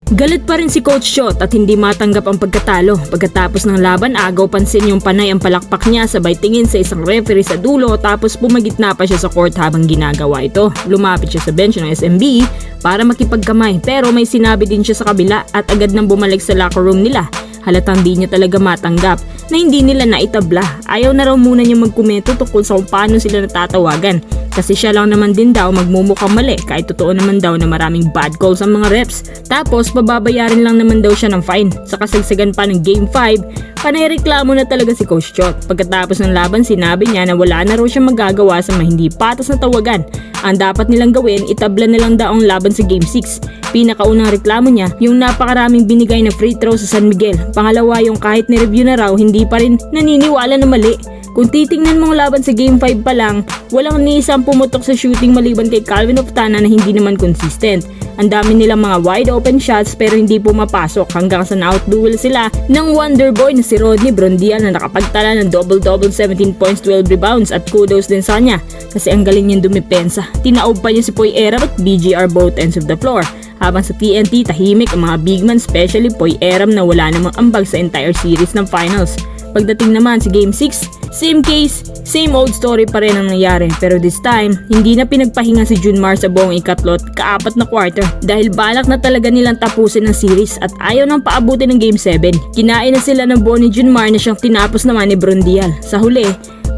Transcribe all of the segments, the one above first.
Galit pa rin si Coach Shot at hindi matanggap ang pagkatalo. Pagkatapos ng laban, agaw pansin yung panay ang palakpak niya sabay tingin sa isang referee sa dulo tapos pumagitna pa siya sa court habang ginagawa ito. Lumapit siya sa bench ng SMB para makipagkamay pero may sinabi din siya sa kabila at agad nang bumalik sa locker room nila. Halatang di niya talaga matanggap na hindi nila naitabla. Ayaw na raw muna niya magkomento tungkol sa kung paano sila natatawagan kasi siya lang naman din daw magmumukhang mali kahit totoo naman daw na maraming bad calls ang mga refs. Tapos pababayarin lang naman daw siya ng fine. Sa kasagsagan pa ng Game 5, panayreklamo na talaga si Coach Chot. Pagkatapos ng laban, sinabi niya na wala na raw siya magagawa sa mga hindi patas na tawagan. Ang dapat nilang gawin, itabla na lang daw ang laban sa Game 6. Pinakaunang reklamo niya, yung napakaraming binigay na free throw sa San Miguel. Pangalawa, yung kahit ni-review na raw, hindi pa rin naniniwala na mali. Kung titingnan mong laban sa Game 5 pa lang, walang ni isang pumutok sa shooting maliban kay Calvin Oftana na hindi naman consistent. Ang dami nilang mga wide open shots pero hindi pumapasok hanggang sa na-outduel sila ng Wonder Boy na si Rodney Brondial na nakapagtala ng double-double 17 points, 12 rebounds at kudos din sa kanya kasi ang galing niyang dumipensa. Tinaob pa niya si Poy Eram at BGR both ends of the floor. Habang sa TNT, tahimik ang mga big man, especially Poy Eram na wala namang ambag sa entire series ng finals. Pagdating naman sa Game 6, same case, same old story pa rin ang nangyari. Pero this time, hindi na pinagpahinga si Junmar sa buong ikatlot kaapat na quarter dahil balak na talaga nilang tapusin ang series at ayaw nang paabutin ng Game 7. Kinain na sila ng buo ni Junmar na siyang tinapos naman ni Brondial. Sa huli,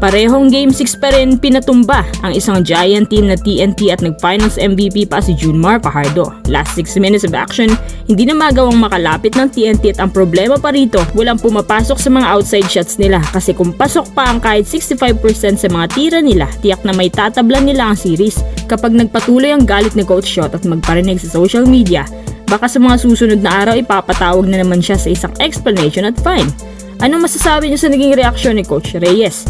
parehong Game 6 pa rin pinatumba ang isang giant team na TNT at nag-finals MVP pa si Junmar Fajardo. Last 6 minutes of action, hindi na magawang makalapit ng TNT at ang problema pa rito, walang pumapasok sa mga outside shots nila kasi kung pasok pa ang kahit 65% sa mga tira nila, tiyak na may tatablan nila ang series. Kapag nagpatuloy ang galit ni Coach Shot at magparinig sa social media, baka sa mga susunod na araw ipapatawag na naman siya sa isang explanation at fine. Anong masasabi niyo sa naging reaksyon ni Coach Reyes?